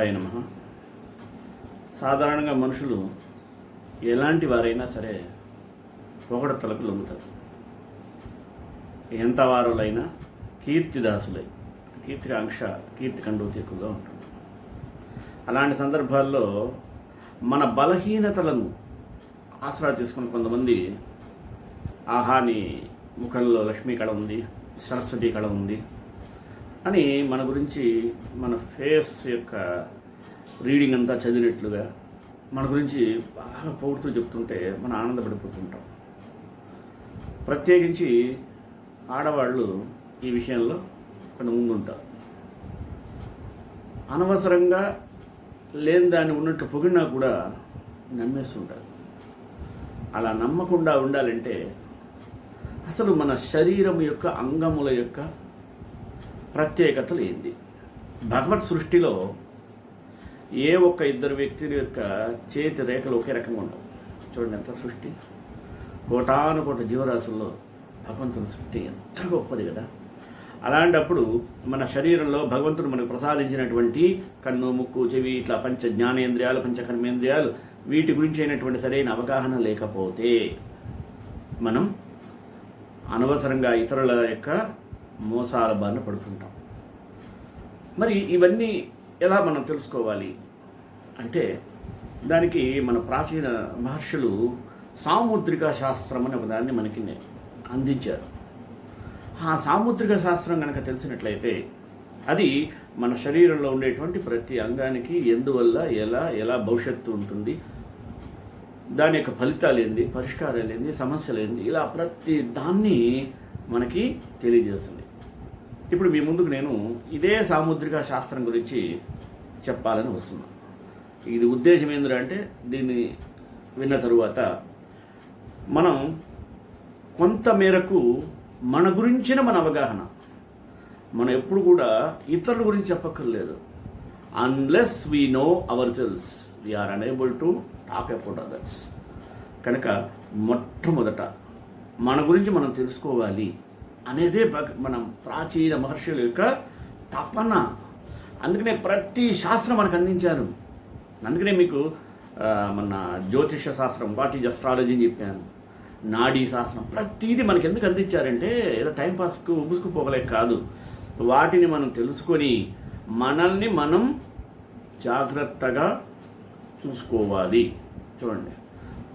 శ్రీగురుభ్యోనమః నమః. సాధారణంగా మనుషులు ఎలాంటి వారైనా సరే పొగడతలకు లొంగుతారు. ఎంత వారులైనా కీర్తిదాసులై కీర్తి కండూతి ఎక్కువగా ఉంటుంది. అలాంటి సందర్భాల్లో మన బలహీనతలను ఆసరా తీసుకుని కొంతమంది ఆహాని ముఖంలో లక్ష్మీ కళ ఉంది, సరస్వతి కళ ఉంది అని మన గురించి మన ఫేస్ యొక్క రీడింగ్ అంతా చదివినట్లుగా మన గురించి బాగా పొగుడుతూ చెప్తుంటే మనం ఆనందపడిపోతుంటాం. ప్రత్యేకించి ఆడవాళ్ళు ఈ విషయంలో కొంచెం ముందుంటారు. అనవసరంగా లేని దాన్ని ఉన్నట్టు పొగిడినా కూడా నమ్మేస్తుంటారు. అలా నమ్మకుండా ఉండాలంటే అసలు మన శరీరం యొక్క అంగముల యొక్క ప్రత్యేకతలు ఏంది? భగవత్ సృష్టిలో ఏ ఒక్క ఇద్దరు వ్యక్తుల యొక్క చేతి రేఖలు ఒకే రకంగా ఉండవు. చూడండి ఎంత సృష్టి, కోటాను కోట జీవరాశుల్లో భగవంతుని సృష్టి ఎంత గొప్పది కదా. అలాంటప్పుడు మన శరీరంలో భగవంతుడు మనకు ప్రసాదించినటువంటి కన్ను, ముక్కు, చెవి ఇట్లా పంచ జ్ఞానేంద్రియాలు, పంచకర్మేంద్రియాలు వీటి గురించి అయినటువంటి సరైన అవగాహన లేకపోతే మనం అనవసరంగా ఇతరుల యొక్క మోసాల బారిన పడుతుంటాం. మరి ఇవన్నీ ఎలా మనం తెలుసుకోవాలి అంటే దానికి మన ప్రాచీన మహర్షులు సాముద్రిక శాస్త్రం అనే ఒక దాన్ని మనకి అందించారు. ఆ సాముద్రిక శాస్త్రం కనుక తెలిసినట్లయితే అది మన శరీరంలో ఉండేటువంటి ప్రతి అంగానికి ఎందువల్ల ఎలా భవిష్యత్తు ఉంటుంది, దాని యొక్క ఫలితాలు ఏంది, పరిష్కారాలు ఏంది, సమస్యలు ఏంది, ఇలా ప్రతి దాన్ని మనకి తెలియజేస్తుంది. ఇప్పుడు మీ ముందుకు నేను ఇదే సాముద్రిక శాస్త్రం గురించి చెప్పాలని వస్తున్నాను. ఇది ఉద్దేశం ఏంటంటే దీన్ని విన్న తరువాత మనం కొంత మేరకు మన గురించిన మన అవగాహన, మనం ఎప్పుడు కూడా ఇతరుల గురించి చెప్పక్కర్లేదు. Unless we know ourselves we are unable to talk about others. కనుక మొట్టమొదట మన గురించి మనం తెలుసుకోవాలి అనేదే మనం ప్రాచీన మహర్షుల యొక్క తపన. అందుకనే ప్రతి శాస్త్రం మనకు అందించారు. అందుకనే మీకు మన జ్యోతిష శాస్త్రం, వాట్ ఈజ్ అస్ట్రాలజీ అని చెప్పాను, నాడీ శాస్త్రం, ప్రతిదీ మనకి ఎందుకు అందించారంటే ఏదో టైంపాస్కు ఉబుసుకుపోగలేక కాదు. వాటిని మనం తెలుసుకొని మనల్ని మనం జాగ్రత్తగా చూసుకోవాలి. చూడండి,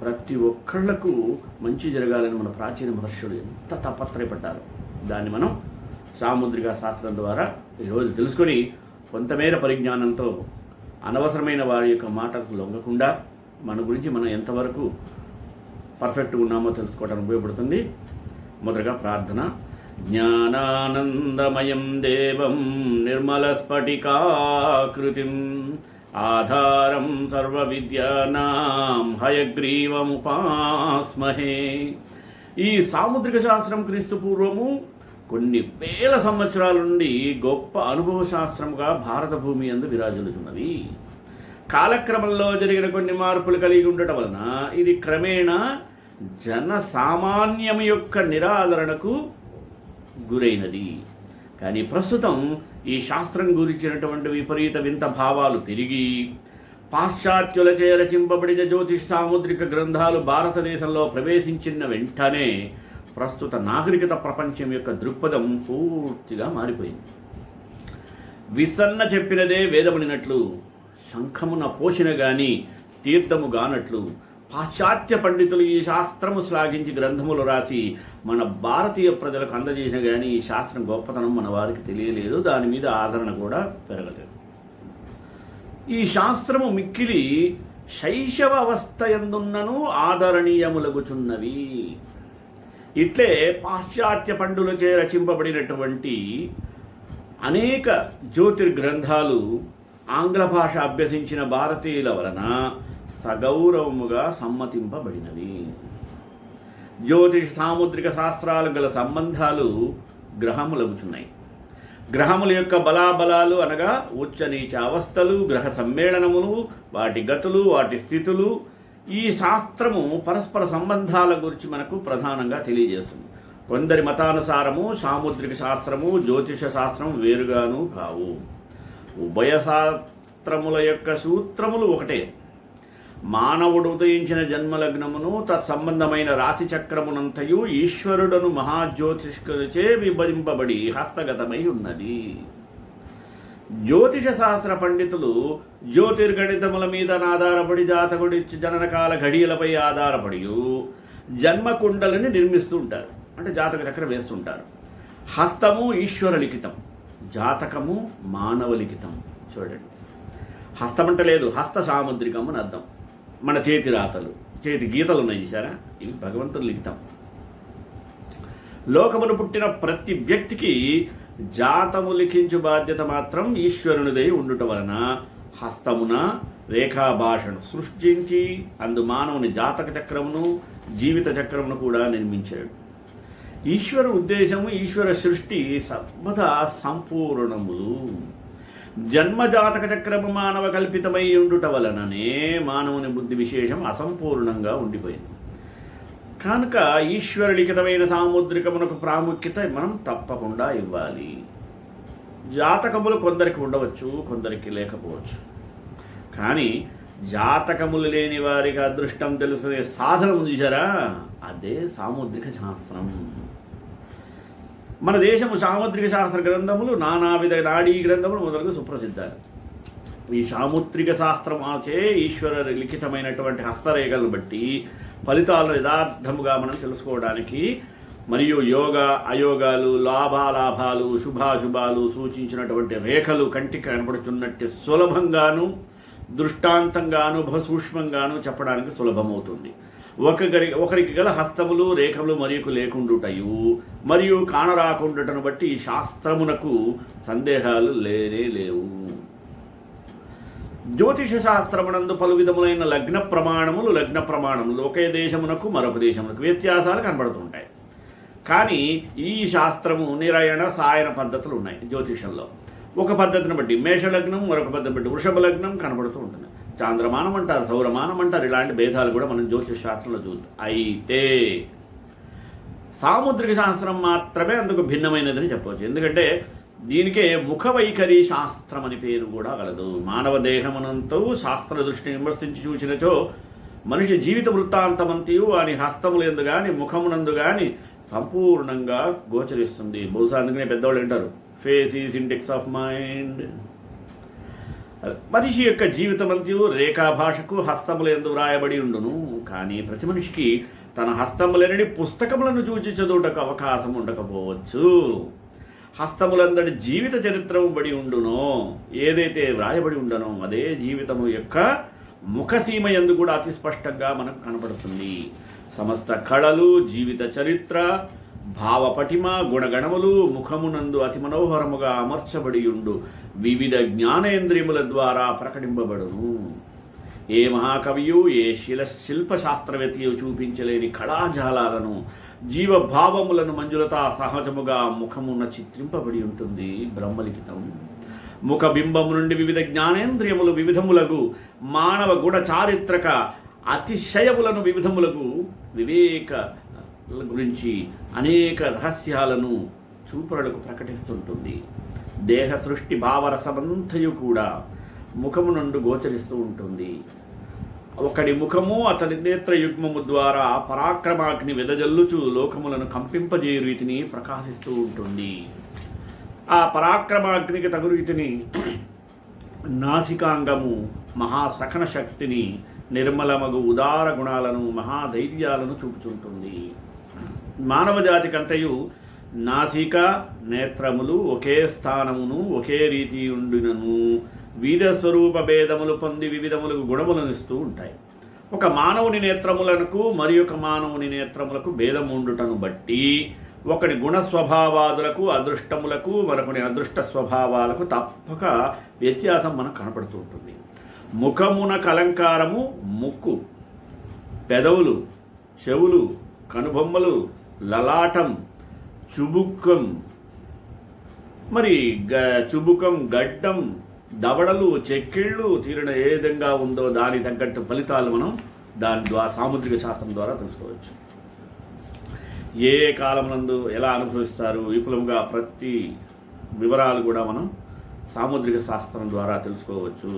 ప్రతి ఒక్కళ్లకు మంచి జరగాలని మన ప్రాచీన మహర్షులు ఎంత తపత్రయపడ్డారు. దాన్ని మనం సాముద్రిక శాస్త్రం ద్వారా ఈరోజు తెలుసుకొని కొంతమేర పరిజ్ఞానంతో అనవసరమైన వారి యొక్క మాటలకు లొంగకుండా మన గురించి మనం ఎంతవరకు పర్ఫెక్ట్గా ఉన్నామో తెలుసుకోవడానికి ఉపయోగపడుతుంది. మొదటగా ప్రార్థన. జ్ఞానానందమయం దేవం నిర్మల స్ఫటికాకృతిం ఆధారం సర్వ విద్యానాం హయగ్రీవముపాస్మహే. ఈ సాముద్రిక శాస్త్రం క్రీస్తు పూర్వము కొన్ని వేల సంవత్సరాల నుండి గొప్ప అనుభవ శాస్త్రముగా భారత భూమి యందు విరాజిల్లుతున్నది. కాలక్రమంలో జరిగిన కొన్ని మార్పులు కలిగి ఉండటం వలన ఇది క్రమేణా జన సామాన్యం యొక్క నిరాదరణకు గురైనది. కానీ ప్రస్తుతం ఈ శాస్త్రం గురించినటువంటి విపరీత వింత భావాలు పెరిగి పాశ్చాత్యులచే రచింపబడిన జ్యోతిష్ సాముద్రిక గ్రంథాలు భారతదేశంలో ప్రవేశించిన వెంటనే ప్రస్తుత నాగరికత ప్రపంచం యొక్క దృక్పథం పూర్తిగా మారిపోయింది. విసన్న చెప్పినదే వేదమునినట్లు, శంఖమున పోషిన గాని తీర్థము గానట్లు పాశ్చాత్య పండితులు ఈ శాస్త్రము శ్లాఘించి గ్రంథములు రాసి మన భారతీయ ప్రజలకు అందజేసిన కానీ ఈ శాస్త్రం గొప్పతనం మన వారికి తెలియలేదు, దాని మీద ఆదరణ కూడా పెరగలేదు. ఈ శాస్త్రము మిక్కిలి శైశవ అవస్థ యందున్నను ఆదరణీయములగుచున్నవి. ఇట్లే పాశ్చాత్య పండితులచే రచింపబడినటువంటి అనేక జ్యోతిర్గ్రంథాలు ఆంగ్ల భాష అభ్యసించిన భారతీయుల వలన సగౌరవముగా సమ్మతింపబడినవి. జ్యోతిష సాముద్రిక శాస్త్రాలు గల సంబంధాలు గ్రహములగుచున్నాయి. గ్రహముల యొక్క బలాబలాలు అనగా ఉచ్చ నీచ అవస్థలు, గ్రహ సమ్మేళనములు, వాటి గతులు, వాటి స్థితులు, ఈ శాస్త్రము పరస్పర సంబంధాల గురించి మనకు ప్రధానంగా తెలియజేస్తుంది. కొందరి మతానుసారము సాముద్రిక శాస్త్రము జ్యోతిష శాస్త్రం వేరుగాను కావు. ఉభయ శాస్త్రముల యొక్క సూత్రములు ఒకటే. మానవుడు ఉదయించిన జన్మలగ్నమును తత్సంబంధమైన రాశి చక్రమునంతయు ఈశ్వరుడను మహాజ్యోతిష్కులచే విభజింపబడి హస్తగతమై ఉన్నది. జ్యోతిష శాస్త్ర పండితులు జ్యోతిర్గణితముల మీద ఆధారపడి జాతకుడి జననకాల ఘడియలపై ఆధారపడి జన్మకుండలని నిర్మిస్తూ ఉంటారు. అంటే జాతక చక్రం వేస్తుంటారు. హస్తము ఈశ్వర లిఖితం, జాతకము మానవ లిఖితం. చూడండి, హస్తం అంటే లేదు, హస్త సాముద్రికం అని అర్థం. మన చేతి రాతలు, చేతి గీతలు ఉన్నాయి చూసారా, ఇవి భగవంతుని లిఖితం. లోకమును పుట్టిన ప్రతి వ్యక్తికి జాతము లిఖించు బాధ్యత మాత్రం ఈశ్వరునిదై ఉండుట వలన హస్తమున రేఖాభాషను సృష్టించి అందు మానవుని జాతక చక్రమును జీవిత చక్రమును కూడా నిర్మించాడు. ఈశ్వర ఉద్దేశము, ఈశ్వర సృష్టి సర్వదా సంపూర్ణములు. జన్మజాతక చక్రము మానవ కల్పితమై ఉండుట వలననే మానవుని బుద్ధి విశేషం అసంపూర్ణంగా ఉండిపోయింది. కనుక ఈశ్వర లిఖితమైన సాముద్రికమునకు ప్రాముఖ్యత మనం తప్పకుండా ఇవ్వాలి. జాతకములు కొందరికి ఉండవచ్చు, కొందరికి లేకపోవచ్చు. కానీ జాతకములు లేని వారికి అదృష్టం తెలుసుకునే సాధనం చూసారా, అదే సాముద్రిక శాస్త్రం. మన దేశము సాముద్రిక శాస్త్ర గ్రంథములు, నానావిధ నాడీ గ్రంథములు మొదలుగా సుప్రసిద్ధాలు. ఈ సాముద్రిక శాస్త్రం ఆచే ఈశ్వర లిఖితమైనటువంటి హస్తరేఖలను బట్టి ఫలితాలను యథార్థముగా మనం తెలుసుకోవడానికి మరియు యోగ అయోగాలు, లాభాలాభాలు, శుభాశుభాలు సూచించినటువంటి రేఖలు కంటికి కనపడుతున్నట్టు సులభంగాను దృష్టాంతంగాను సూక్ష్మంగాను చెప్పడానికి సులభమవుతుంది. ఒకరికి గల హస్తములు రేఖలు మరియు లేకుండుటయు మరియు కానరాకుండుటను బట్టి ఈ శాస్త్రమునకు సందేహాలు లేవు. జ్యోతిష శాస్త్రమునందు పలు విధములైన లగ్న ప్రమాణములు ఒకే దేశమునకు మరొక దేశమునకు వ్యత్యాసాలు కనబడుతుంటాయి. కానీ ఈ శాస్త్రము నిరయణ సాయన పద్ధతులు ఉన్నాయి. జ్యోతిషంలో ఒక పద్ధతిని బట్టి మేషలగ్నం, మరొక పద్ధతిని బట్టి వృషభ లగ్నం కనబడుతూ ఉంటుంది. చాంద్రమానం అంటారు, సౌరమానం అంటారు. ఇలాంటి భేదాలు కూడా మనం జ్యోతిష శాస్త్రంలో చూద్దాం. అయితే సాముద్రిక శాస్త్రం మాత్రమే అందుకు భిన్నమైనదని చెప్పవచ్చు. ఎందుకంటే దీనికే ముఖ వైఖరి శాస్త్రం అని పేరు కూడా కలదు. మానవ దేహమునంతో శాస్త్ర దృష్టిని విమర్శించి చూచినచో మనిషి జీవిత వృత్తాంతమంతయు వాని హస్తములందు కానీ ముఖమునందు కానీ సంపూర్ణంగా గోచరిస్తుంది. బహుశా అందుకనే పెద్దవాళ్ళు అంటారు, face is index of mind. మనిషి యొక్క జీవితమంతయు రేఖాభాషకు హస్తములందు వ్రాయబడి ఉండును. కానీ ప్రతి మనిషికి తన హస్తములనడి పుస్తకములను చూచి చదువుటకు అవకాశం ఉండకపోవచ్చు. హస్తములందరి జీవిత చరిత్రము బడి ఉండునో, ఏదైతే వ్రాయబడి ఉండనో అదే జీవితము యొక్క ముఖసీమ యందు కూడా అతి స్పష్టంగా మనకు కనపడుతుంది. సమస్త కళలు, జీవిత చరిత్ర, భావపటిమ, గుణగణములు ముఖమునందు అతి మనోహరముగా అమర్చబడి ఉండు వివిధ జ్ఞానేంద్రియముల ద్వారా ప్రకటింపబడును. ఏ మహాకవియు, ఏ శిల్పశాస్త్రవేత్తయు చూపించలేని కళాజాలాలను, జీవభావములను మంజులత సహజముగా ముఖమున చిత్రింపబడి ఉంటుంది బ్రహ్మలిఖితం. ముఖ బింబము నుండి వివిధ జ్ఞానేంద్రియములు వివిధములకు మానవ గుణ చారిత్రక అతిశయములను వివిధములకు వివేక గురించి అనేక రహస్యాలను చూపరులకు ప్రకటిస్తుంటుంది. దేహ సృష్టి భావరసమంతయు కూడా ముఖము నుండి గోచరిస్తూ ఉంటుంది. ఒకడి ముఖము అతని నేత్రయుగ్మము ద్వారా పరాక్రమాగ్ని వెదజల్లుచు లోకములను కంపింపజేయు రీతిని ప్రకాశిస్తూ ఉంటుంది. ఆ పరాక్రమాగ్నికి తగు రీతిని నాసికాంగము మహాసకన శక్తిని, నిర్మలమగు ఉదార గుణాలను, మహాధైర్యాలను చూపుచుంటుంది. మానవ జాతికంతయు నాసిక నేత్రములు ఒకే స్థానమును ఒకే రీతి ఉండినను వివిధ స్వరూప భేదములు పొంది వివిధములకు గుణములను ఇస్తూ ఉంటాయి. ఒక మానవుని నేత్రములకు మరి ఒక మానవుని నేత్రములకు భేదము ఉండుటను బట్టి ఒకటి గుణ స్వభావాదులకు అదృష్టములకు మరొకటి అదృష్ట స్వభావాలకు తప్పక వ్యత్యాసం మనకు కనపడుతూ ఉంటుంది. ముఖమున కలంకారము ముక్కు, పెదవులు, చెవులు, కనుబొమ్మలు, లలాటం, చుబుకం, మరి చుబుకం, గడ్డం, దవడలు, చెక్కిళ్ళు తీరిన ఏ విధంగా ఉందో దాని తగ్గట్టు ఫలితాలు మనం దాని ద్వారా సాముద్రిక శాస్త్రం ద్వారా తెలుసుకోవచ్చు. ఏ కాలమునందు ఎలా అనుభవిస్తారు విపులంగా ప్రతి వివరాలు కూడా మనం సాముద్రిక శాస్త్రం ద్వారా తెలుసుకోవచ్చు.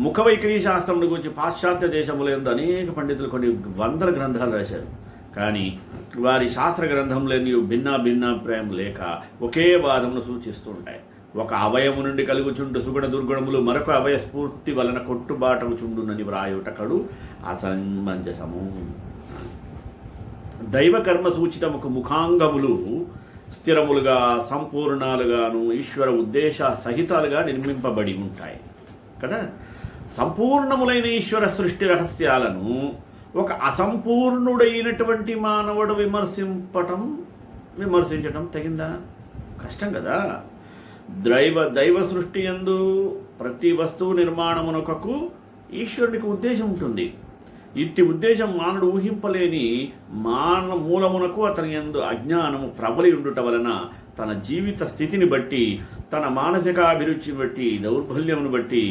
ముఖ వైఖరి శాస్త్రం గురించి పాశ్చాత్య దేశములందు అనేక పండితులు కొన్ని వందల గ్రంథాలు రాశారు. కానీ వారి శాస్త్ర గ్రంథంలోని భిన్నాభిప్రాయం లేక ఒకే వాదమును సూచిస్తూ ఉంటాయి. ఒక అవయము నుండి కలుగుచుండు సుగుణ దుర్గుణములు మరొక అవయ స్ఫూర్తి వలన కొట్టుబాటము చుండునని వ్రాయుటకడు అసమంజసము. దైవకర్మ సూచితముకు ముఖాంగములు స్థిరములుగా సంపూర్ణాలుగాను ఈశ్వర ఉద్దేశ సహితాలుగా నిర్మింపబడి ఉంటాయి కదా. సంపూర్ణములైన ఈశ్వర సృష్టి రహస్యాలను ఒక అసంపూర్ణుడైనటువంటి మానవుడు విమర్శించటం తగిందా? కష్టం కదా. దైవ సృష్టి యందు ప్రతి వస్తువు నిర్మాణమునకు ఈశ్వరునికి ఉద్దేశం ఉంటుంది. ఇట్టి ఉద్దేశం మానవుడు ఊహింపలేని మూలమునకు అతని యందు అజ్ఞానము ప్రబలి ఉండుట వలన తన జీవిత స్థితిని బట్టి, తన మానసిక అభిరుచిని బట్టి, దౌర్బల్యమును బట్టి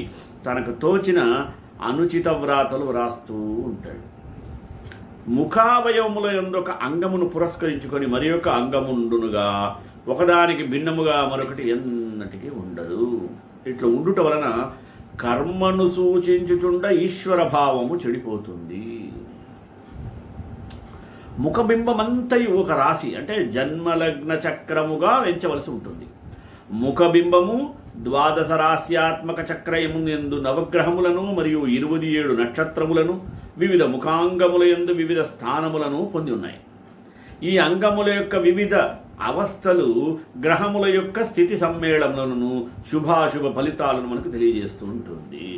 తనకు తోచిన అనుచిత వ్రాతలు వ్రాస్తూ ఉంటాడు. ముఖావయవముల యందు ఒక అంగమును పురస్కరించుకొని మరి యొక్క అంగముండునుగా ఒకదానికి భిన్నముగా మరొకటి ఎన్నటికీ ఉండదు. ఇట్లా ఉండుట వలన కర్మను సూచించుచుండ ఈశ్వర భావము చెడిపోతుంది. ముఖబింబమంతయు ఒక రాశి అంటే జన్మలగ్న చక్రముగా ఎంచవలసి ఉంటుంది. ముఖబింబము ద్వాదశ రాశ్యాత్మక చక్రయమునందు నవగ్రహములను మరియు 27 నక్షత్రములను వివిధ ముఖాంగముల యందు వివిధ స్థానములను పొంది ఉన్నాయి. ఈ అంగముల యొక్క వివిధ అవస్థలు గ్రహముల యొక్క స్థితి సమ్మేళనలను శుభాశుభ ఫలితాలను మనకు తెలియజేస్తూ ఉంటుంది.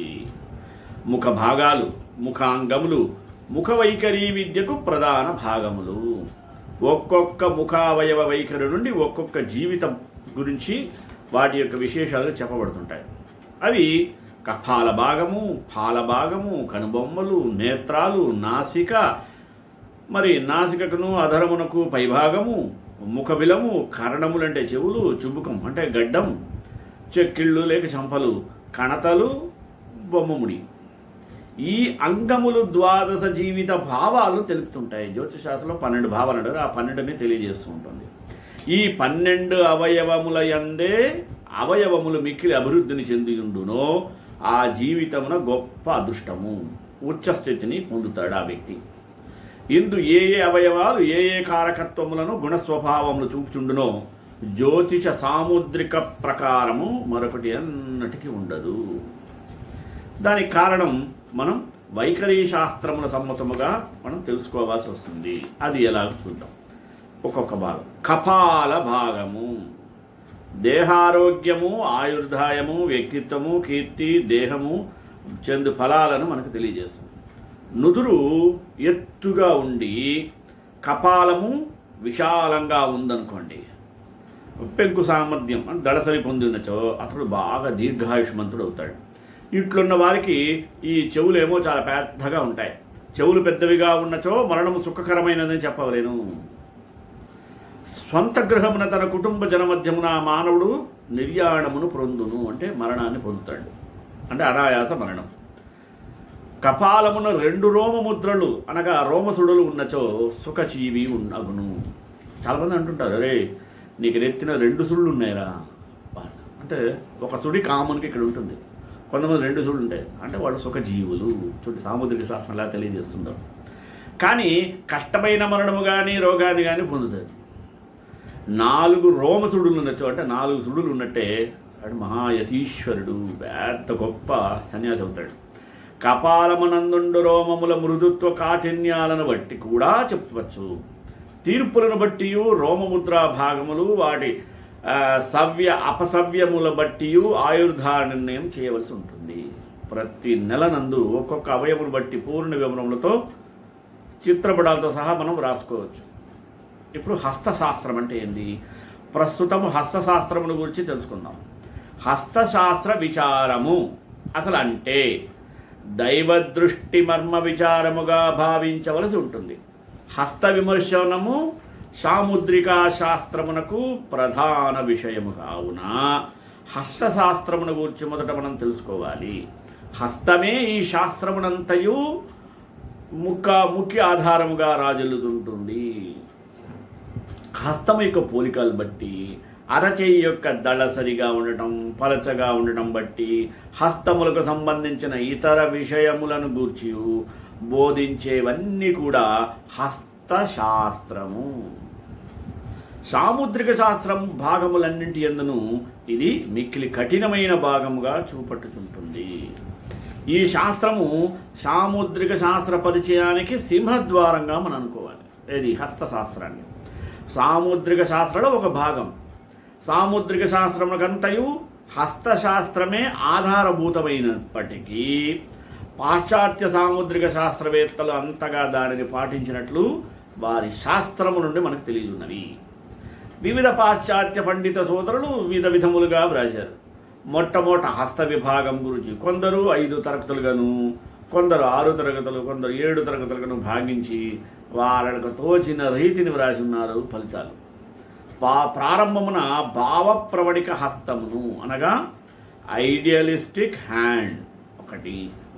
ముఖ భాగాలు, ముఖాంగములు ముఖ వైఖరి విద్యకు ప్రధాన భాగములు. ఒక్కొక్క ముఖావయవ వైఖరి నుండి ఒక్కొక్క జీవితం గురించి వాటి యొక్క విశేషాలు చెప్పబడుతుంటాయి. అవి కపాల భాగము, పాల భాగము, కనుబొమ్మలు, నేత్రాలు, నాసిక, మరి నాసికకును అధరమునకు పైభాగము, ముఖబిలము, కర్ణములంటే చెవులు, చుబుకం అంటే గడ్డం, చెక్కిళ్ళు లేక చంపలు, కణతలు, బొమ్మముడి. ఈ అంగములు ద్వాదశ జీవిత భావాలు తెలుపుతుంటాయి. జ్యోతిషశాస్త్రంలో 12 భావాలు అంటారు. ఆ 12ని తెలియజేస్తూ ఉంటుంది. ఈ 12 అవయవముల యందే అవయవములు మిక్కిలి అభివృద్ధిని చెందిండునో ఆ జీవితమున గొప్ప అదృష్టము, ఉచ్చస్థితిని పొందుతాడు ఆ వ్యక్తి. ఇందు ఏ అవయవాలు ఏ కారకత్వములను గుణస్వభావములు చూపుచుండునో జ్యోతిష సాముద్రిక ప్రకారము మరొకటి అన్నటికీ ఉండదు. దానికి కారణం మనం వైఖరి శాస్త్రముల సమ్మతముగా మనం తెలుసుకోవాల్సి వస్తుంది. అది ఎలాగో చూద్దాం. ఒక్కొక్క భాగం. కపాల భాగము దేహారోగ్యము, ఆయుర్దాయము, వ్యక్తిత్వము, కీర్తి, దేహము చెందు ఫలాలను మనకు తెలియజేస్తుంది. నుదురు ఎత్తుగా ఉండి కపాలము విశాలంగా ఉందనుకోండి, పెంకు సామర్థ్యం అని దడసరి పొంది ఉన్నచో అతడు బాగా దీర్ఘాయుష్మంతుడు అవుతాడు. ఇట్లున్న వారికి ఈ చెవులేమో చాలా పెద్దగా ఉంటాయి. చెవులు పెద్దవిగా ఉన్నచో మరణము సుఖకరమైనదని చెప్పవలేను. స్వంత గృహమున తన కుటుంబ జనమధ్యమున మానవుడు నిర్యాణమును పొందును అంటే మరణాన్ని పొందుతాడు, అంటే అనాయాస మరణం. కపాలమున 2 రోమముద్రలు అనగా రోమసుడులు ఉన్నచో సుఖజీవి అగును. చాలామంది అంటుంటారు, అరే నీకు నెత్తిన 2 సుళ్ళు ఉన్నాయిరా అంటే ఒక సుడి కామన్కి ఇక్కడ ఉంటుంది, కొంతమంది 2 సుళ్ళు ఉంటాయి అంటే వాళ్ళు సుఖజీవులు. చూడండి సాముద్రిక శాస్త్రం ఎలా తెలియజేస్తుందో. కానీ కష్టమైన మరణము కానీ రోగాన్ని కానీ పొందుతారు. 4 రోమసుడులు ఉన్నచో అంటే 4 సుడులు ఉన్నట్టే వాడు మహాయతీశ్వరుడు, పెద్ద గొప్ప సన్యాసి అవుతాడు. కపాలమునందుండు రోమముల మృదుత్వ కాఠిన్యాలను బట్టి కూడా చెప్పవచ్చు. తీర్పులను బట్టి రోమముద్రా భాగములు వాటి సవ్య అపసవ్యముల బట్టి ఆయుర్ధార నిర్ణయం చేయవలసి ఉంటుంది. ప్రతి నెలనందు ఒక్కొక్క అవయమును బట్టి పూర్ణ వివరములతో చిత్రపటాలతో సహా మనం రాసుకోవచ్చు. ఇప్పుడు హస్తశాస్త్రం అంటే ఏంది? ప్రస్తుతము హస్తశాస్త్రమును గురించి తెలుసుకుందాం. హస్తశాస్త్ర విచారము అసలు అంటే దైవదృష్టి మర్మ విచారముగా భావించవలసి ఉంటుంది. హస్త విమర్శనము సాముద్రికా శాస్త్రమునకు ప్రధాన విషయము కావున హస్తశాస్త్రమును గురించి మొదట మనం తెలుసుకోవాలి. హస్తమే ఈ శాస్త్రమునంతయు ముఖ్య ఆధారముగా రాజులుతుంటుంది. హస్తము యొక్క పోలికలు బట్టి అరచేయి యొక్క దళసరిగా ఉండటం, పలచగా ఉండటం బట్టి హస్తములకు సంబంధించిన ఇతర విషయములను గూర్చి బోధించేవన్నీ కూడా హస్తశాస్త్రము. సాముద్రిక శాస్త్రం భాగములన్నింటి యందును ఇది మిక్కిలి కఠినమైన భాగముగా చూపట్టుచుంటుంది. ఈ శాస్త్రము సాముద్రిక శాస్త్ర పరిచయానికి సింహద్వారంగా మనం అనుకోవాలి. ఏది? హస్తశాస్త్రాన్ని. సాముద్రిక శాస్త్రంలో ఒక భాగం. సాముద్రిక శాస్త్రములకంతయు హస్తశాస్త్రమే ఆధారభూతమైనప్పటికీ పాశ్చాత్య సాముద్రిక శాస్త్రవేత్తలు అంతగా దానిని పాటించినట్లు వారి శాస్త్రము నుండి మనకు తెలియజున్నవి. వివిధ పాశ్చాత్య పండిత సోదరులు వివిధ విధములుగా వ్రాశారు. మొట్టమొదట హస్త విభాగం గురించి కొందరు 5 తరగతులుగాను, కొందరు 6 తరగతులు, కొందరు 7 తరగతులుగాను భాగించి వారికి తోచిన రీతిని వ్రాసి ఉన్నారు. ఫలితాలు ప్రారంభమున భావప్రవణిక హస్తమును అనగా ఐడియలిస్టిక్ హ్యాండ్ ఒకటి,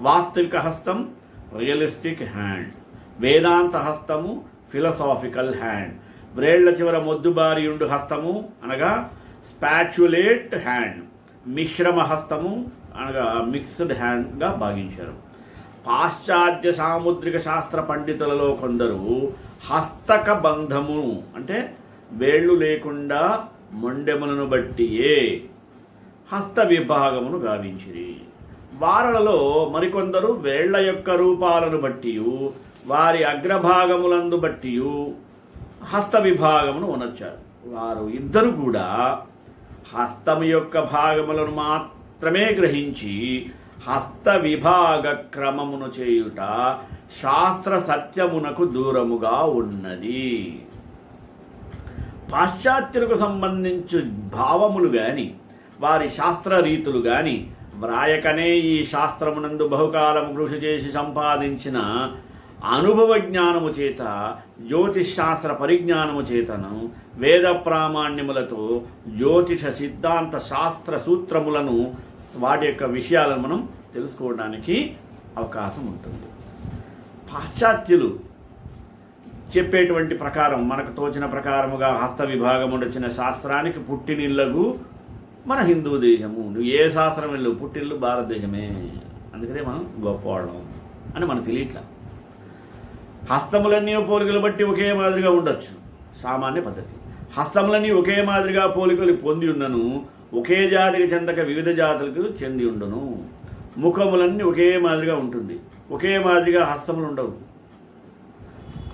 వాస్తవిక హస్తం రియలిస్టిక్ హ్యాండ్, వేదాంత హస్తము ఫిలసాఫికల్ హ్యాండ్, వ్రేళ్ల చివర మొద్దుబారియుండు హస్తము అనగా స్పాచ్యులేట్ హ్యాండ్, మిశ్రమ హస్తము అనగా మిక్స్డ్ హ్యాండ్గా భావించారు. పాశ్చాత్య సాముద్రిక శాస్త్ర పండితులలో కొందరు హస్తక బంధము అంటే వేళ్ళు లేకుండా మొండెములను బట్టియే హస్త విభాగమును గావించిరి. వారలలో మరికొందరు వేళ్ల యొక్క రూపాలను బట్టి వారి అగ్రభాగములందు బట్టి హస్త విభాగమును ఉనర్చారు. వారు ఇద్దరు కూడా హస్తము యొక్క భాగములను మాత్రమే గ్రహించి హస్త విభాగ క్రమమును చేయుట శాస్త్ర సత్యమునకు దూరముగా ఉన్నది. పాశ్చాత్యులకు సంబంధించి భావములు గాని వారి శాస్త్ర రీతులు గాని వ్రాయకనే ఈ శాస్త్రమునందు బహుకాలం కృషి చేసి సంపాదించిన అనుభవ జ్ఞానము చేత, జ్యోతిషాస్త్ర పరిజ్ఞానము చేతను, వేద ప్రామాణ్యములతో జ్యోతిష సిద్ధాంత శాస్త్ర సూత్రములను వాటి యొక్క విషయాలను మనం తెలుసుకోవడానికి అవకాశం ఉంటుంది. పాశ్చాత్యులు చెప్పేటువంటి ప్రకారం మనకు తోచిన ప్రకారముగా హస్త విభాగం వచ్చిన శాస్త్రానికి పుట్టినిళ్ళగు మన హిందూ దేశము. నువ్వు ఏ శాస్త్రం వెళ్ళు, పుట్టిల్లు భారతదేశమే, అందుకనే మనం గొప్పవాళ్ళం అని మనకు తెలియట్లా. హస్తములన్నీ పోలికలు బట్టి ఒకే మాదిరిగా ఉండొచ్చు, సామాన్య పద్ధతి. హస్తములన్నీ ఒకే మాదిరిగా పోలికలు పొంది ఉన్నను ఒకే జాతికి చెందక వివిధ జాతులకు చెంది ఉండును. ముఖములన్నీ ఒకే మాదిరిగా ఉంటుంది, ఒకే మాదిరిగా హస్తములు ఉండవు.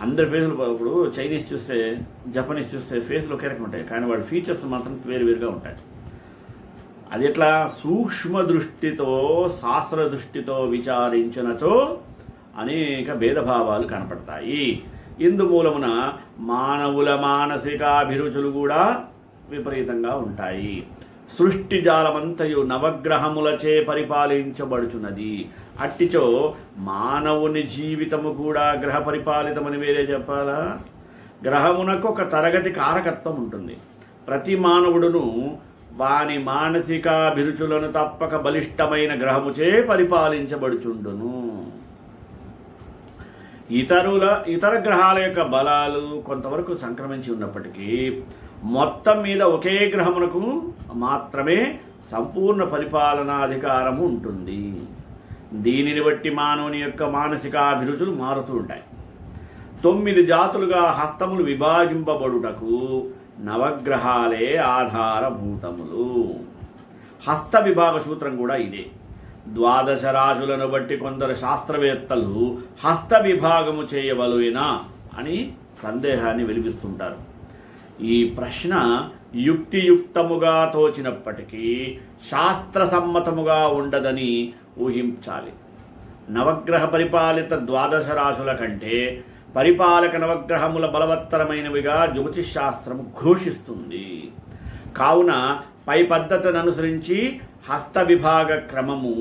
అందరి ఫేసులు ఇప్పుడు చైనీస్ చూస్తే, జపనీస్ చూస్తే ఫేసులు ఒకే రకం ఉంటాయి, కానీ వాడి ఫీచర్స్ మాత్రం వేరువేరుగా ఉంటాయి. అది ఎట్లా? సూక్ష్మ దృష్టితో శాస్త్ర దృష్టితో విచారించినచో అనేక భేదభావాలు కనపడతాయి. ఇందు మూలమున మానవుల మానసికాభిరుచులు కూడా విపరీతంగా ఉంటాయి. సృష్టి జాలమంతయు నవగ్రహములచే పరిపాలించబడుచున్నది. అట్టిచో మానవుని జీవితము కూడా గ్రహ పరిపాలితమని వేరే చెప్పాలా? గ్రహమునకు ఒక తరగతి కారకత్వం ఉంటుంది. ప్రతి మానవుడును వాని మానసికాభిరుచులను తప్పక బలిష్టమైన గ్రహముచే పరిపాలించబడుచుండును. ఇతర గ్రహాల యొక్క బలాలు కొంతవరకు సంక్రమించి ఉన్నప్పటికీ మొత్తం మీద ఒకే గ్రహమునకు మాత్రమే సంపూర్ణ పరిపాలనాధికారము ఉంటుంది. దీనిని బట్టి మానవుని యొక్క మానసికాభిరుచులు మారుతూ ఉంటాయి. 9 జాతులుగా హస్తములు విభాగింపబడుటకు నవగ్రహాలే ఆధారభూతములు. హస్త విభాగ సూత్రం కూడా ఇదే. 12 రాశులను బట్టి కొందరు శాస్త్రవేత్తలు హస్త విభాగము చేయవలెనా అని సందేహాన్ని వెలిగిస్తుంటారు. ఈ ప్రశ్న యుక్తియుక్తముగా తోచినప్పటికీ శాస్త్రసమ్మతముగా ఉండదని ఊహించాలి. నవగ్రహ పరిపాలిత 12 రాశుల కంటే పరిపాలక నవగ్రహముల బలవత్తరమైనవిగా జ్యోతిషాస్త్రము ఘోషిస్తుంది. కావున పై పద్ధతిని అనుసరించి హస్త విభాగ క్రమము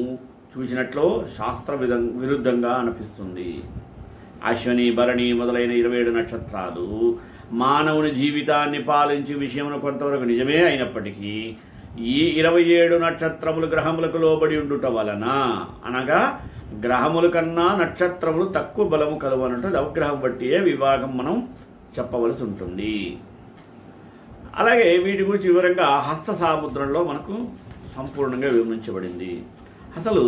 చూసినట్లు శాస్త్ర విరుద్ధంగా అనిపిస్తుంది. అశ్వని, భరణి మొదలైన 27 నక్షత్రాలు మానవుని జీవితాన్ని పాలించే విషయమును కొంతవరకు నిజమే అయినప్పటికీ ఈ 27 నక్షత్రములు గ్రహములకు లోబడి ఉండుట వలన, అనగా గ్రహముల కన్నా నక్షత్రములు తక్కువ బలము కలవనట్టు నవగ్రహం బట్టియే విభాగం మనం చెప్పవలసి ఉంటుంది. అలాగే వీటి గురించి వివరంగా హస్త సాముద్రంలో మనకు సంపూర్ణంగా వివరించబడింది. అసలు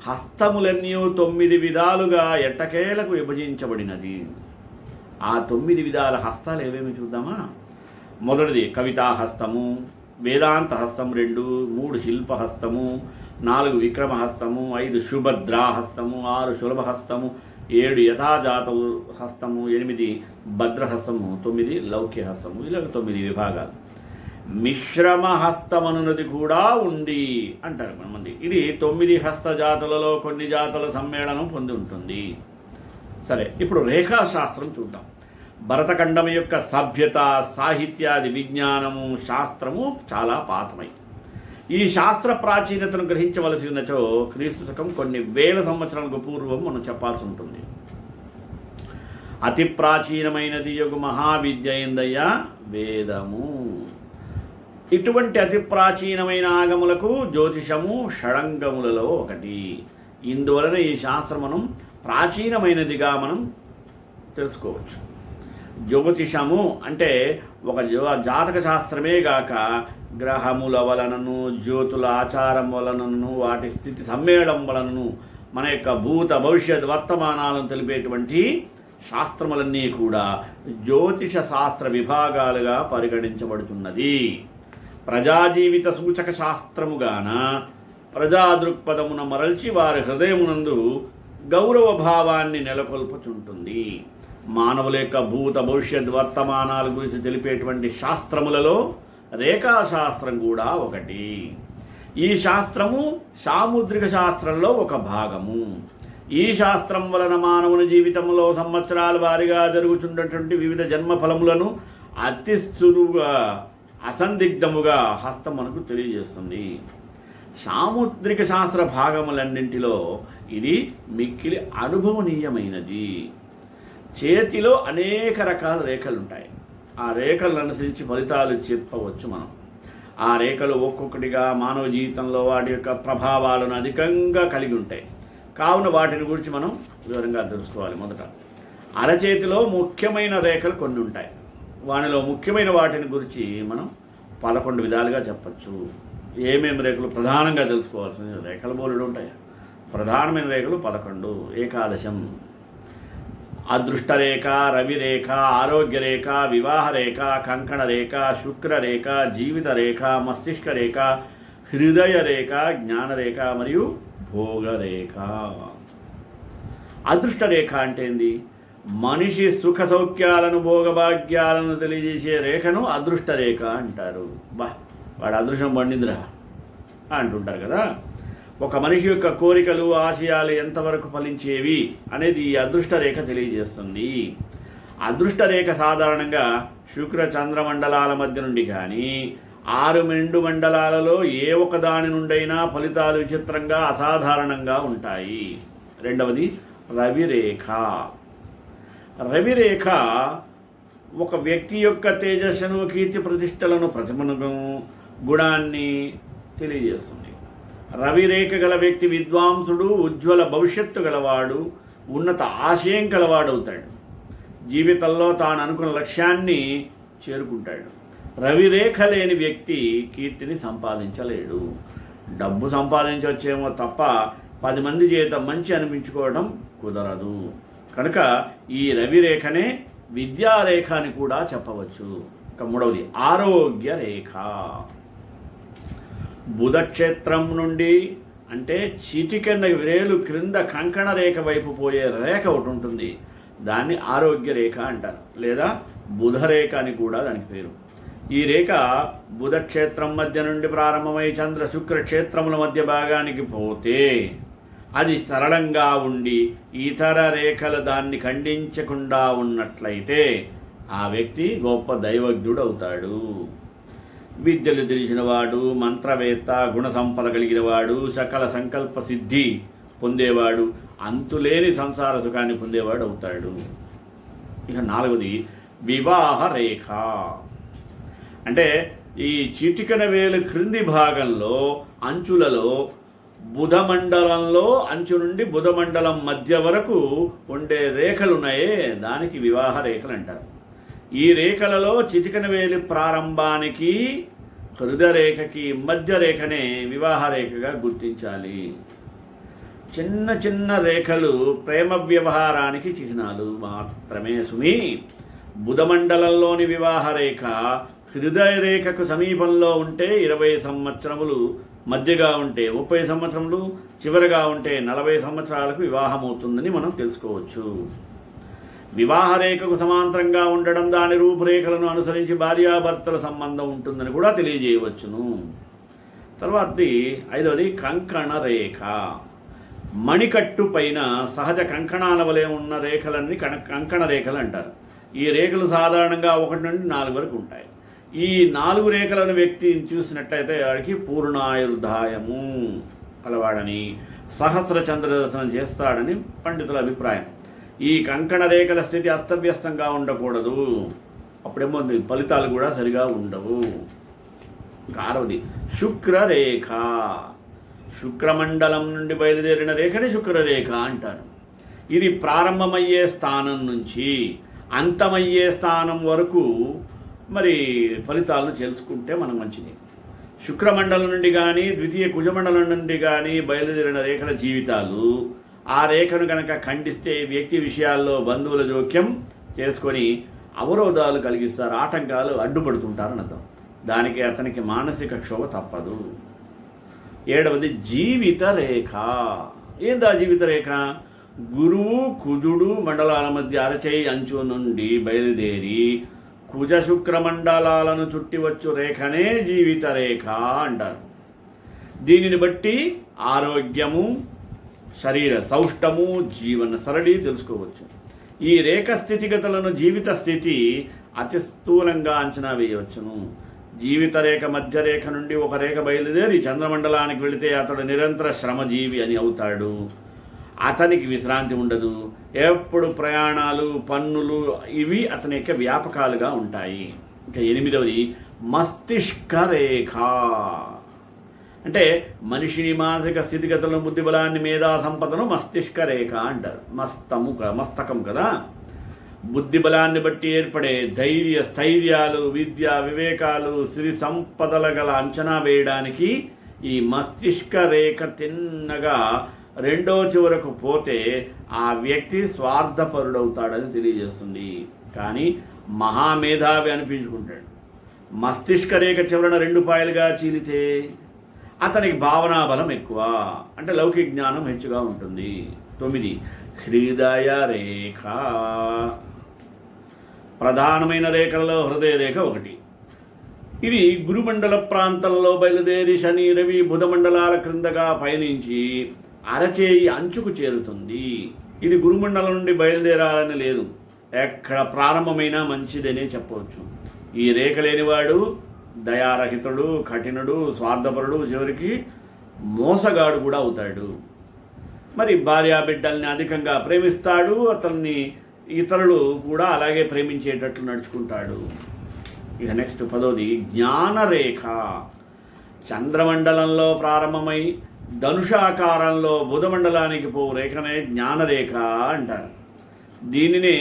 హస్తములన్నీ 9 విధాలుగా ఎట్టకేలకు విభజించబడినది. ఆ 9 విధాల హస్తాలు ఏవేమి చూద్దామా? మొదటిది కవితాహస్తము, వేదాంత హస్తం 2, 3 శిల్పహస్తము, 4 విక్రమహస్తము, 5 సుభద్రాహస్తము, 6 సులభహస్తము, 7 యథాజాత హస్తము, 8 భద్రహస్తము, 9 లౌక్యహస్తము. ఇలాగ 9 విభాగాలు. మిశ్రమ హస్తమనున్నది కూడా ఉంది అంటారు కొంతమంది. ఇది 9 హస్తజాతులలో కొన్ని జాతుల సమ్మేళనం పొంది ఉంటుంది. సరే, ఇప్పుడు రేఖాశాస్త్రం చూద్దాం. భరతఖండం యొక్క సభ్యత, సాహిత్యాది విజ్ఞానము, శాస్త్రము చాలా పాతమై ఈ శాస్త్ర ప్రాచీనతను గ్రహించవలసి ఉన్నచో క్రీస్తు శకం కొన్ని వేల సంవత్సరాలకు పూర్వం మనం చెప్పాల్సి ఉంటుంది. అతి ప్రాచీనమైనది యొక్క మహావిద్య ఏందయ్యా? వేదము. ఇటువంటి అతి ప్రాచీనమైన ఆగములకు జ్యోతిషము షడంగములలో ఒకటి. ఇందువలన ఈ శాస్త్రం మనం ప్రాచీనమైనదిగా మనం తెలుసుకోవచ్చు. జ్యోతిషము అంటే ఒక జాతక శాస్త్రమే గాక గ్రహముల వలనను, జ్యోతుల ఆచారం వలనను, వాటి స్థితి సమ్మేళనం వలనను మన యొక్క భూత భవిష్యత్ వర్తమానాలను తెలిపేటువంటి శాస్త్రములన్నీ కూడా జ్యోతిష శాస్త్ర విభాగాలుగా పరిగణించబడుతున్నది. ప్రజాజీవిత సూచక శాస్త్రముగాన ప్రజా దృక్పథమున మరల్చి వారి హృదయమునందు గౌరవ భావాన్ని నెలకొల్పుచుంటుంది. మానవుల యొక్క భూత భవిష్యత్ వర్తమానాల గురించి తెలిపేటువంటి శాస్త్రములలో రేఖాశాస్త్రం కూడా ఒకటి. ఈ శాస్త్రము సాముద్రిక శాస్త్రంలో ఒక భాగము. ఈ శాస్త్రం వలన మానవుని జీవితంలో సంవత్సరాల వారీగా జరుగుతున్నటువంటి వివిధ జన్మఫలములను అతి సులువుగా అసందిగ్ధముగా హస్తం మనకు తెలియజేస్తుంది. సాముద్రిక శాస్త్ర భాగములన్నింటిలో ఇది మిక్కిలి అనుభవనీయమైనది. చేతిలో అనేక రకాల రేఖలు ఉంటాయి. ఆ రేఖలను అనుసరించి ఫలితాలు చెప్పవచ్చు మనం. ఆ రేఖలు ఒక్కొక్కటిగా మానవ జీవితంలో వాటి యొక్క ప్రభావాలను అధికంగా కలిగి ఉంటాయి. కావున వాటిని గురించి మనం వివరంగా తెలుసుకోవాలి. మొదట అరచేతిలో ముఖ్యమైన రేఖలు కొన్ని ఉంటాయి. వాటిలో ముఖ్యమైన వాటిని గురించి మనం 11 విధాలుగా చెప్పచ్చు. ఏమేమి రేఖలు ప్రధానంగా తెలుసుకోవాల్సిన రేఖలు బోలెడు ఉంటాయి. ప్రధానమైన రేఖలు 11. ఏకాదశం: అదృష్టరేఖ, రవిరేఖ, ఆరోగ్యరేఖ, వివాహరేఖ, కంకణరేఖ, శుక్రరేఖ, జీవితరేఖ, మస్తిష్కరేఖ, హృదయరేఖ, జ్ఞానరేఖ మరియు భోగరేఖ. అదృష్టరేఖ అంటే ఏంది? మనిషి సుఖ సౌఖ్యాలను, భోగభాగ్యాలను తెలియజేసే రేఖను అదృష్టరేఖ అంటారు. వాడు అదృష్టం పండిందిరా అంటుంటారు కదా. ఒక మనిషి యొక్క కోరికలు, ఆశయాలు ఎంతవరకు ఫలించేవి అనేది ఈ అదృష్టరేఖ తెలియజేస్తుంది. అదృష్టరేఖ సాధారణంగా శుక్ర చంద్రమండలాల మధ్య నుండి కానీ 6 మెండు మండలాలలో ఏ ఒకదాని నుండైనా ఫలితాలు విచిత్రంగా, అసాధారణంగా ఉంటాయి. రెండవది రవిరేఖ. రవిరేఖ ఒక వ్యక్తి యొక్క తేజస్సును, కీర్తి ప్రతిష్టలను, ప్రతిమను, గుణాన్ని తెలియజేస్తుంది. రవిరేఖ గల వ్యక్తి విద్వాంసుడు, ఉజ్వల భవిష్యత్తు గలవాడు, ఉన్నత ఆశయం గలవాడవుతాడు. జీవితంలో తాను అనుకున్న లక్ష్యాన్ని చేరుకుంటాడు. రవిరేఖ లేని వ్యక్తి కీర్తిని సంపాదించలేడు. డబ్బు సంపాదించవచ్చేమో తప్ప 10 మంది చేత మంచి అనిపించుకోవడం కుదరదు. కనుక ఈ రవిరేఖనే విద్యారేఖ అని కూడా చెప్పవచ్చు. ఇక మూడవది ఆరోగ్య రేఖ. బుధక్షేత్రం నుండి అంటే చిటికెన వేలు క్రింద కంకణ రేఖ వైపు పోయే రేఖ ఒకటి ఉంటుంది. దాన్ని ఆరోగ్య రేఖ అంటారు, లేదా బుధరేఖ అని కూడా దానికి పేరు. ఈ రేఖ బుధక్షేత్రం మధ్య నుండి ప్రారంభమై చంద్ర శుక్ర క్షేత్రముల మధ్య భాగానికి పోతే అది సరళంగా ఉండి ఇతర రేఖలు దాన్ని ఖండించకుండా ఉన్నట్లయితే ఆ వ్యక్తి గొప్ప దైవజ్ఞుడు అవుతాడు. విద్యలు తెలిసినవాడు, మంత్రవేత్త, గుణ సంపద కలిగినవాడు, సకల సంకల్ప సిద్ధి పొందేవాడు, అంతులేని సంసార సుఖాన్ని పొందేవాడు అవుతాడు. ఇక నాలుగవది వివాహ రేఖ. అంటే ఈ చిటికెన వేలు క్రింది భాగంలో అంచులలో బుధమండలంలో అంచు నుండి బుధమండలం మధ్య వరకు ఉండే రేఖలు ఉన్నాయే దానికి వివాహ రేఖలు అంటారు. ఈ రేఖలలో చిటికెన వేలి ప్రారంభానికి హృదయ రేఖకి మధ్య రేఖనే వివాహ రేఖగా గుర్తించాలి. చిన్న చిన్న రేఖలు ప్రేమ వ్యవహారానికి చిహ్నాలు మాత్రమే సుమి. బుధమండలంలోని వివాహ రేఖ హృదయ రేఖకు సమీపంలో ఉంటే 20 సంవత్సరములు, మధ్యగా ఉంటే 30 సంవత్సరములు, చివరగా ఉంటే 40 సంవత్సరాలకు వివాహమవుతుందని మనం తెలుసుకోవచ్చు. వివాహ రేఖకు సమాంతరంగా ఉండడం దాని రూపురేఖలను అనుసరించి భార్యాభర్తల సంబంధం ఉంటుందని కూడా తెలియజేయవచ్చును. తర్వాతది 5వది కంకణ రేఖ. మణికట్టు పైన సహజ కంకణాల వలె ఉన్న రేఖలన్నీ కంకణ రేఖలు అంటారు. ఈ రేఖలు సాధారణంగా 1 నుండి 4 వరకు ఉంటాయి. ఈ 4 రేఖలను వ్యక్తిని చూసినట్లయితే వాడికి పూర్ణాయుర్దాయము కలవాడని, సహస్ర చంద్ర దర్శనం చేస్తాడని పండితుల అభిప్రాయం. ఈ కంకణ రేఖల స్థితి అస్తవ్యస్తంగా ఉండకూడదు, అప్పుడేమో ఫలితాలు కూడా సరిగా ఉండవు. 6వది శుక్రరేఖ. శుక్రమండలం నుండి బయలుదేరిన రేఖని శుక్రరేఖ అంటారు. ఇది ప్రారంభమయ్యే స్థానం నుంచి అంతమయ్యే స్థానం వరకు మరి ఫలితాలను తెలుసుకుంటే మనం మంచిది. శుక్రమండలం నుండి కానీ ద్వితీయ కుజమండలం నుండి కానీ బయలుదేరిన రేఖల జీవితాలు ఆ రేఖను కనుక ఖండిస్తే వ్యక్తి విషయాల్లో బంధువుల జోక్యం చేసుకొని అవరోధాలు కలిగిస్తారు, ఆటంకాలు అడ్డుపడుతుంటారని అర్థం. దానికి అతనికి మానసిక క్షోభ తప్పదు. 7వది జీవిత రేఖ. ఏందా జీవిత రేఖ? గురువు కుజుడు మండలాల మధ్య అరచేయి అంచు నుండి బయలుదేరి కుజ శుక్ర మండలాలను చుట్టివచ్చు రేఖనే జీవిత రేఖ అంటారు. దీనిని బట్టి ఆరోగ్యము, శరీర సౌష్టము, జీవన సరళి తెలుసుకోవచ్చు. ఈ రేఖ స్థితిగతులను జీవిత స్థితి అతి స్థూలంగా అంచనా వేయవచ్చును. జీవిత రేఖ మధ్య రేఖ నుండి ఒక రేఖ బయలుదేరి చంద్రమండలానికి వెళితే అతడు నిరంతర శ్రమజీవి అని అవుతాడు. అతనికి విశ్రాంతి ఉండదు. ఎప్పుడు ప్రయాణాలు, పన్నులు ఇవి అతని యొక్క వ్యాపకాలుగా ఉంటాయి. ఇంకా 8వది మస్తిష్క రేఖ. అంటే మనిషిని మానసిక స్థితిగతులను, బుద్ధిబలాన్ని, మేధా సంపదను మస్తిష్క రేఖ అంటారు. మస్తకం కదా. బుద్ధిబలాన్ని బట్టి ఏర్పడే స్థైర్యాలు, విద్య, వివేకాలు, సిరి సంపదల గల అంచనా వేయడానికి ఈ మస్తిష్క రేఖ తిన్నగా రెండో చివరకు పోతే ఆ వ్యక్తి స్వార్థపరుడవుతాడని తెలియజేస్తుంది. కానీ మహామేధావి అనిపించుకుంటాడు. మస్తిష్క రేఖ చివరన 2 పాయలుగా చీలితే అతనికి భావనా బలం ఎక్కువ, అంటే లౌకిక జ్ఞానం హెచ్చుగా ఉంటుంది. 9 హృదయ రేఖ. ప్రధానమైన రేఖలలో హృదయ రేఖ 1. ఇది గురుమండల ప్రాంతంలో బయలుదేరి శని, రవి, బుధ మండలాల క్రిందగా పయనించి అరచేయి అంచుకు చేరుతుంది. ఇది గురుమండలం నుండి బయలుదేరాలని లేదు, ఎక్కడ ప్రారంభమైనా మంచిదనే చెప్పవచ్చు. ఈ రేఖ లేనివాడు దయారహితుడు, కఠినుడు, స్వార్థపరుడు, చివరికి మోసగాడు కూడా అవుతాడు. మరి భార్యాబిడ్డల్ని అధికంగా ప్రేమిస్తాడు. అతన్ని ఇతరులు కూడా అలాగే ప్రేమించేటట్లు నడుచుకుంటాడు. ఇక నెక్స్ట్ 10వది జ్ఞానరేఖ. చంద్రమండలంలో ప్రారంభమై ధనుషాకారంలో బుధమండలానికి పోవు రేఖనే జ్ఞానరేఖ అంటారు. దీనినే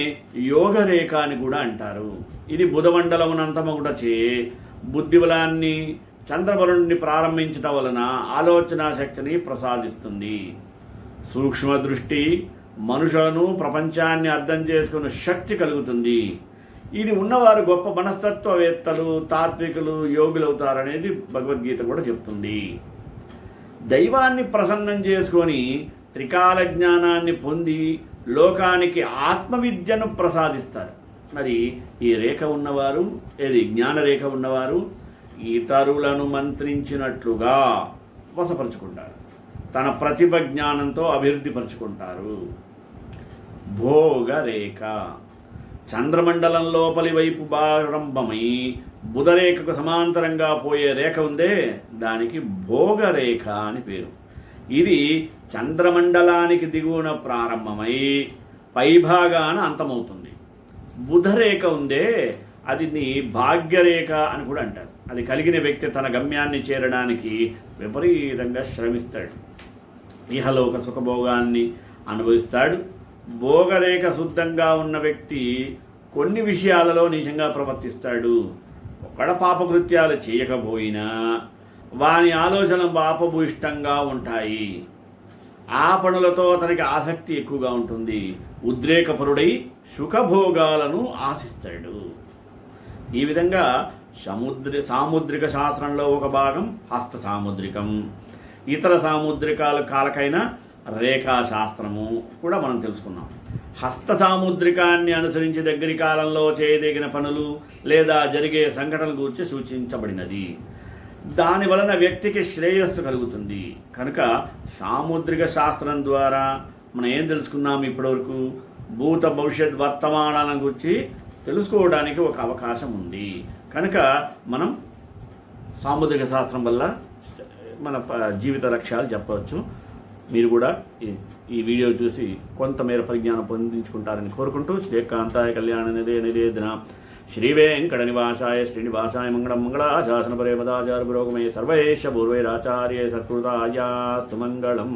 యోగరేఖ అని కూడా అంటారు. ఇది బుధమండలమునంతమగుటచే బుద్ధిబలాన్ని, చంద్రబలుని ప్రారంభించటం వలన ఆలోచన శక్తిని ప్రసాదిస్తుంది. సూక్ష్మ దృష్టి, మనుషులను, ప్రపంచాన్ని అర్థం చేసుకునే శక్తి కలుగుతుంది. ఇది ఉన్నవారు గొప్ప మనస్తత్వవేత్తలు, తాత్వికులు, యోగులు అవుతారనేది భగవద్గీత కూడా చెప్తుంది. దైవాన్ని ప్రసన్నం చేసుకొని త్రికాల జ్ఞానాన్ని పొంది లోకానికి ఆత్మవిద్యను ప్రసాదిస్తారు. మరి ఈ రేఖ ఉన్నవారు, జ్ఞానరేఖ ఉన్నవారు ఇతరులను మంత్రించినట్లుగా వశపరుచుకుంటారు. తన ప్రతిభ జ్ఞానంతో అభివృద్ధి పరుచుకుంటారు. భోగరేఖ. చంద్రమండలం లోపలి వైపు ప్రారంభమై బుధరేఖకు సమాంతరంగా పోయే రేఖ ఉందే, దానికి భోగరేఖ అని పేరు. ఇది చంద్రమండలానికి దిగువన ప్రారంభమై పైభాగాన అంతమవుతుంది. బుధరేఖ ఉందే, అది భాగ్యరేఖ అని కూడా అంటారు. అది కలిగిన వ్యక్తి తన గమ్యాన్ని చేరడానికి విపరీతంగా శ్రమిస్తాడు, ఇహలోక సుఖభోగాన్ని అనుభవిస్తాడు. భోగరేఖ శుద్ధంగా ఉన్న వ్యక్తి కొన్ని విషయాలలో నీచంగా ప్రవర్తిస్తాడు. ఒకడ పాపకృత్యాలు చేయకపోయినా వాని ఆలోచనలు పాపభూయిష్టంగా ఉంటాయి. ఆ పనులతో అతనికి ఆసక్తి ఎక్కువగా ఉంటుంది. ఉద్రేకపరుడై సుఖభోగాలను ఆశిస్తాడు. ఈ విధంగా సాముద్రిక శాస్త్రంలో ఒక భాగం హస్త సాముద్రికం. ఇతర సాముద్రికాలు కాలకైన రేఖాశాస్త్రము కూడా మనం తెలుసుకున్నాం. హస్త సాముద్రికాన్ని అనుసరించి దగ్గరి కాలంలో చేయదగిన పనులు లేదా జరిగే సంఘటనల గురించి సూచించబడినది. దాని వలన వ్యక్తికి శ్రేయస్సు కలుగుతుంది. కనుక సాముద్రిక శాస్త్రం ద్వారా మనం ఏం తెలుసుకున్నాం ఇప్పటివరకు? భూత భవిష్యత్ వర్తమానాల గురించి తెలుసుకోవడానికి ఒక అవకాశం ఉంది. కనుక మనం సాముద్రిక శాస్త్రం వల్ల మన జీవిత లక్ష్యాలు చెప్పవచ్చు. మీరు కూడా ఈ వీడియో చూసి కొంతమేర పరిజ్ఞానం పొందించుకుంటారని కోరుకుంటూ శ్రీకాంతాయ కళ్యాణ నిధేదిన శ్రీ వెంకట నివాసాయ శ్రీనివాసాయ మంగళం మంగళాశాసన పరే మదాచార పురోగమే సర్వేశ పూర్వైరాచార్య సత్కృతాయాస్తు మంగళం.